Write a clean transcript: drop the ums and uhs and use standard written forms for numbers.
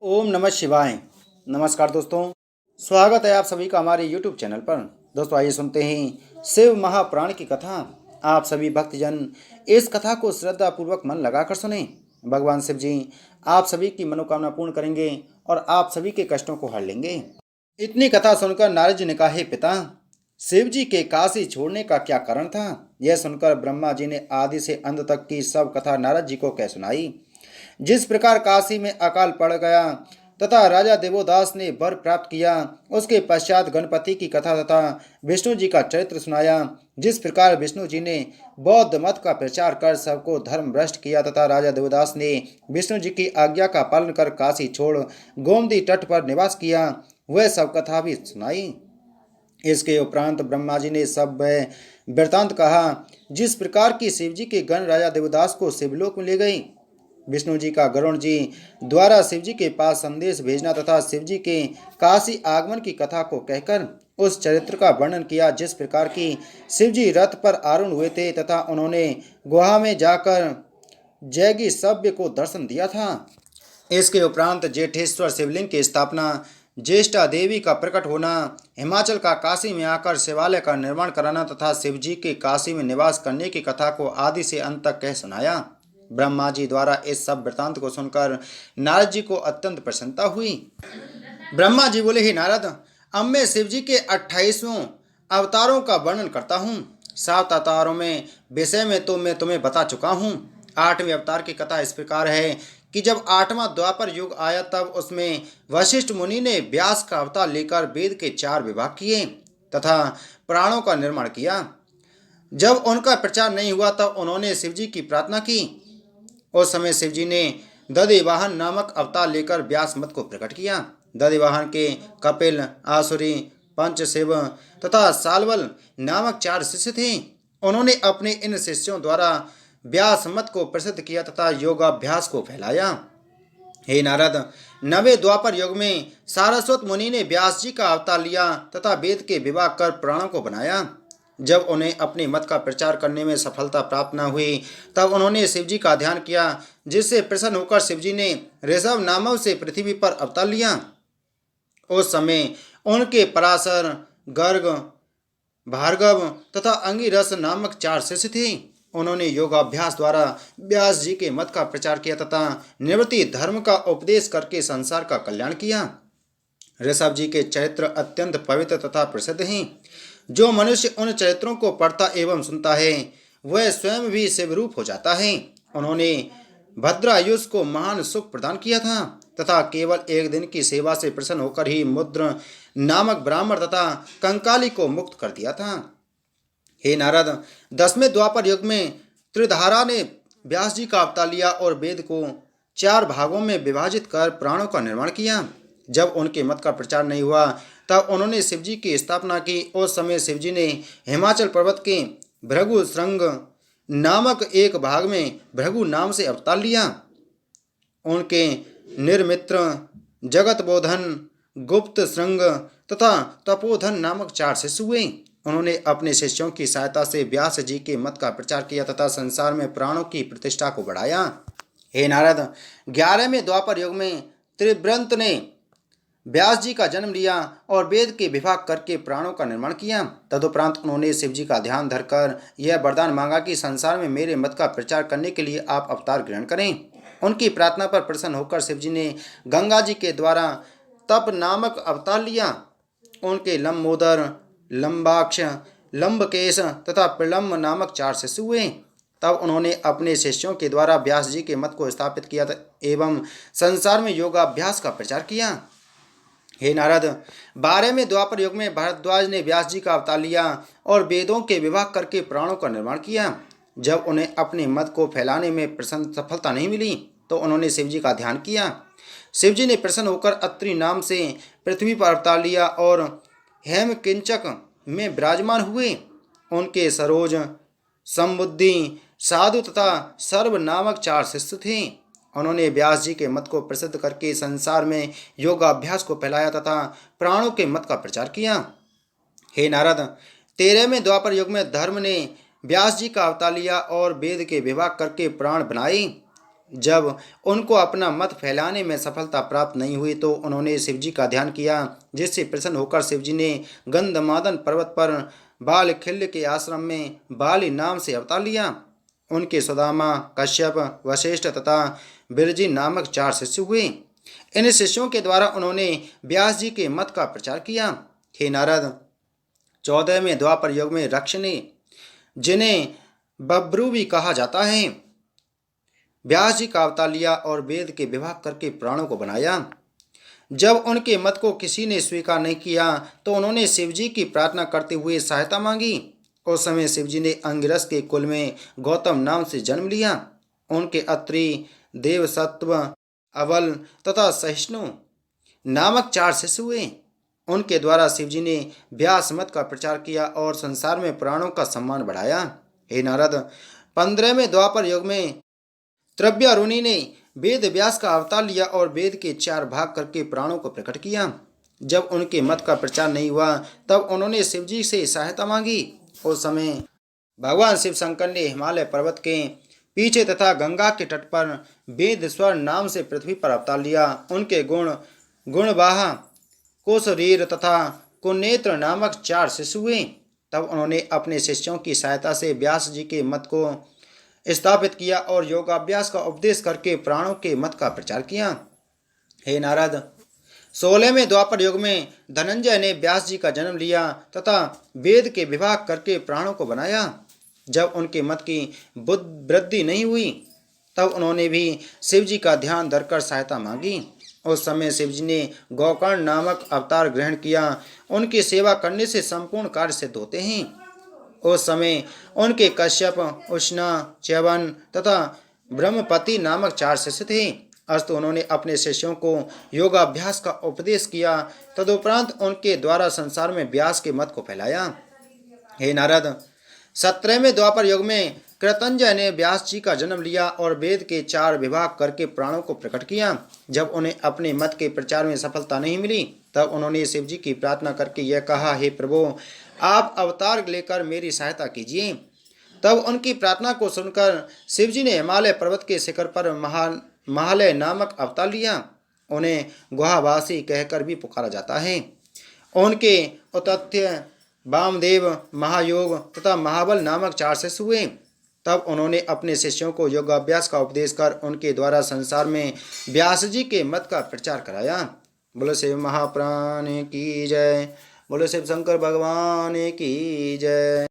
ओम नमः शिवाय। नमस्कार दोस्तों, स्वागत है आप सभी का हमारे यूट्यूब चैनल पर। दोस्तों आइए सुनते हैं शिव महापुराण की कथा। आप सभी भक्तजन इस कथा को श्रद्धा पूर्वक मन लगाकर सुने। भगवान शिव जी आप सभी की मनोकामना पूर्ण करेंगे और आप सभी के कष्टों को हर लेंगे। इतनी कथा सुनकर नारद जी ने कहा, हे पिता, शिव जी के काशी छोड़ने का क्या कारण था? यह सुनकर ब्रह्मा जी ने आदि से अंत तक की सब कथा नारद जी को कह सुनाई। जिस प्रकार काशी में अकाल पड़ गया तथा राजा देवोदास ने वर प्राप्त किया, उसके पश्चात गणपति की कथा तथा विष्णु जी का चरित्र सुनाया। जिस प्रकार विष्णु जी ने बौद्ध मत का प्रचार कर सबको धर्म भ्रष्ट किया तथा राजा देवदास ने विष्णु जी की आज्ञा का पालन कर काशी छोड़ गोमती तट पर निवास किया, वह सब कथा भी सुनाई। इसके उपरांत ब्रह्मा जी ने सब वह वृतांत कहा जिस प्रकार की शिव जी के गण राजा देवदास को शिवलोक में ले गई। विष्णु जी का गरुण जी द्वारा शिव जी के पास संदेश भेजना तथा शिव जी के काशी आगमन की कथा को कहकर उस चरित्र का वर्णन किया। जिस प्रकार की शिव जी रथ पर आरूढ़ हुए थे तथा उन्होंने गुहा में जाकर जैगी सभ्य को दर्शन दिया था। इसके उपरांत जेठेश्वर शिवलिंग की स्थापना, ज्येष्ठा देवी का प्रकट होना, हिमाचल का काशी में आकर शिवालय का निर्माण कराना तथा शिव जी के काशी में निवास करने की कथा को आदि से अंत तक कह सुनाया। ब्रह्मा जी द्वारा इस सब वृतांत को सुनकर नारद जी को अत्यंत प्रसन्नता हुई। ब्रह्मा जी बोले, हे नारद, अब मैं शिव जी के 28वें अवतारों का वर्णन करता हूँ। 7 अवतारों में विषय में तो मैं तुम्हें बता चुका हूँ। 8वें अवतार की कथा इस प्रकार है कि जब 8वां द्वापर युग आया तब उसमें वशिष्ठ मुनि ने व्यास का अवतार लेकर वेद के 4 विभाग किए तथा प्राणों का निर्माण किया। जब उनका प्रचार नहीं हुआ तब उन्होंने शिव जी की प्रार्थना की। उस समय शिव जी ने दधिवाहन नामक अवतार लेकर व्यास मत को प्रकट किया। दधिवाहन के कपिल, आसुरी, पंचशिव तथा सालवल नामक 4 शिष्य थे। उन्होंने अपने इन शिष्यों द्वारा व्यास मत को प्रसिद्ध किया तथा योगाभ्यास को फैलाया। हे नारद, 9वें द्वापर युग में सारस्वत मुनि ने व्यास जी का अवतार लिया तथा वेद के विभाग कर प्राणों को बनाया। जब उन्हें अपने मत का प्रचार करने में सफलता प्राप्त न हुई तब उन्होंने शिव जी का ध्यान किया, जिससे प्रसन्न होकर शिव जी ने ऋषभ नामव से पृथ्वी पर अवतार लिया। उस समय उनके पराशर, गर्ग, भार्गव तथा अंगिरस नामक 4 शिष्य थे। उन्होंने योगाभ्यास द्वारा व्यास जी के मत का प्रचार किया तथा निवृत्ति धर्म का उपदेश करके संसार का कल्याण किया। ऋषभ जी के चरित्र अत्यंत पवित्र तथा प्रसिद्ध हैं। जो मनुष्य उन चरित्रों को पढ़ता एवं सुनता है वह स्वयं भी शिवरूप हो जाता है। उन्होंने भद्रायुष को महान सुख प्रदान किया था तथा केवल एक दिन की सेवा से प्रसन्न होकर ही मुद्र नामक ब्राह्मण तथा कंकाली को मुक्त कर दिया था। हे नारद, 10वें द्वापर युग में त्रिधारा ने व्यास जी का अवतार लिया और वेद को 4 भागों में विभाजित कर प्राणों का निर्माण किया। जब उनके मत का प्रचार नहीं हुआ तब उन्होंने शिव जी की स्थापना की। उस समय शिव जी ने हिमाचल पर्वत के भृगु श्रृंग नामक एक भाग में भृगु नाम से अवतार लिया। उनके निर्मित्र, जगतबोधन, गुप्त श्रृंग तथा तपोधन नामक 4 शिष्य हुए। उन्होंने अपने शिष्यों की सहायता से व्यास जी के मत का प्रचार किया तथा संसार में प्राणों की प्रतिष्ठा को बढ़ाया। हे नारद, 11वें द्वापर युग में त्रिव्रत ने व्यास जी का जन्म लिया और वेद के विभाग करके प्राणों का निर्माण किया। तदुपरांत उन्होंने शिव जी का ध्यान धरकर यह वरदान मांगा कि संसार में मेरे मत का प्रचार करने के लिए आप अवतार ग्रहण करें। उनकी प्रार्थना पर प्रसन्न होकर शिव जी ने गंगा जी के द्वारा तप नामक अवतार लिया। उनके लंबोदर, लंबाक्ष, लंबकेश तथा प्रलम्ब नामक 4 शिष्य हुए। तब उन्होंने अपने शिष्यों के द्वारा व्यास जी के मत को स्थापित किया एवं संसार में योगाभ्यास का प्रचार किया। हे नारद, 12वें द्वापर युग में भारद्वाज ने व्यास जी का अवतार लिया और वेदों के विभाग करके प्राणों का निर्माण किया। जब उन्हें अपने मत को फैलाने में प्रसन्न सफलता नहीं मिली तो उन्होंने शिव जी का ध्यान किया। शिव जी ने प्रसन्न होकर अत्रि नाम से पृथ्वी पर अवतार लिया और हेमकिंचक में विराजमान हुए। उनके सरोज, समबुद्धि, साधु तथा सर्व नामक 4 शिष्य थे। उन्होंने व्यास जी के मत को प्रसिद्ध करके संसार में योगाभ्यास को फैलाया तथा प्राणों के मत का प्रचार किया। हे नारद, 13वें द्वापर युग में धर्म ने व्यास जी का अवतार लिया और वेद के विभाग करके प्राण बनाए। जब उनको अपना मत फैलाने में सफलता प्राप्त नहीं हुई तो उन्होंने शिवजी का ध्यान किया, जिससे प्रसन्न होकर शिवजी ने गंधमादन पर्वत पर बालखिल्य के आश्रम में बाली नाम से अवतार लिया। उनके सुदामा, कश्यप, वशिष्ठ तथा बिरजी नामक 4 शिष्य हुए। इन शिष्यों के द्वारा उन्होंने व्यास जी के मत का प्रचार किया। हे नारद, 14वें द्वापर युग में रक्ष ने, जिन्हें बब्रू भी कहा जाता है, व्यास जी का अवतार लिया और वेद के विभाग करके प्राणों को बनाया। जब उनके मत को किसी ने स्वीकार नहीं किया तो उन्होंने शिवजी की प्रार्थना करते हुए सहायता मांगी। उस समय शिवजी ने अंगिरस के कुल में गौतम नाम से जन्म लिया। उनके अत्रि, देवसत्व, अवल तथा सहिष्णु नामक 4 शिष्य हुए। उनके द्वारा शिवजी ने व्यास मत का प्रचार किया और संसार में प्राणों का सम्मान बढ़ाया। हे नारद, 15वें द्वापर युग में त्रव्यारुणि ने वेद व्यास का अवतार लिया और वेद के 4 भाग करके प्राणों को प्रकट किया। जब उनके मत का प्रचार नहीं हुआ तब उन्होंने शिवजी से सहायता मांगी। उस समय भगवान शिव शंकर ने हिमालय पर्वत के पीछे तथा गंगा के तट पर वेद स्वर नाम से पृथ्वी पर अवतार लिया। उनके गुणवाह, कुशरीर तथा कुनेत्र नामक 4 शिष्य हुए। तब उन्होंने अपने शिष्यों की सहायता से व्यास जी के मत को स्थापित किया और योगाभ्यास का उपदेश करके प्राणों के मत का प्रचार किया। हे नारद, 16वें द्वापर युग में धनंजय ने व्यास जी का जन्म लिया तथा वेद के विभाग करके प्राणों को बनाया। जब उनके मत की बुद्धि वृद्धि नहीं हुई तब उन्होंने भी शिवजी का ध्यान धरकर सहायता मांगी। उस समय शिवजी ने गौकर्ण नामक अवतार ग्रहण किया। उनकी सेवा करने से संपूर्ण कार्य सिद्ध होते हैं। उस समय उनके कश्यप, उष्णा, च्यवन तथा ब्रह्मपति नामक 4 शिष्य थे। अस्तु उन्होंने अपने शिष्यों को योगाभ्यास का उपदेश किया। तदुपरांत उनके द्वारा संसार में व्यास के मत को फैलाया। हे नारद, 17वें द्वापर युग में कृतंजय ने व्यास जी का जन्म लिया और वेद के 4 विभाग करके प्राणों को प्रकट किया। जब उन्हें अपने मत के प्रचार में सफलता नहीं मिली तब उन्होंने शिव जी की प्रार्थना करके यह कहा, हे प्रभु, आप अवतार लेकर मेरी सहायता कीजिए। तब उनकी प्रार्थना को सुनकर शिवजी ने हिमालय पर्वत के शिखर पर महालय नामक अवतार लिया। उन्हें गुहावासी कहकर भी पुकारा जाता है। उनके औतथ्य, वामदेव, महायोग तथा महाबल नामक 4 शिष्य हुए। तब उन्होंने अपने शिष्यों को योगाभ्यास का उपदेश कर उनके द्वारा संसार में व्यास जी के मत का प्रचार कराया। बोलो शिव महाप्राण की जय। बोलो शिव शंकर भगवान की जय।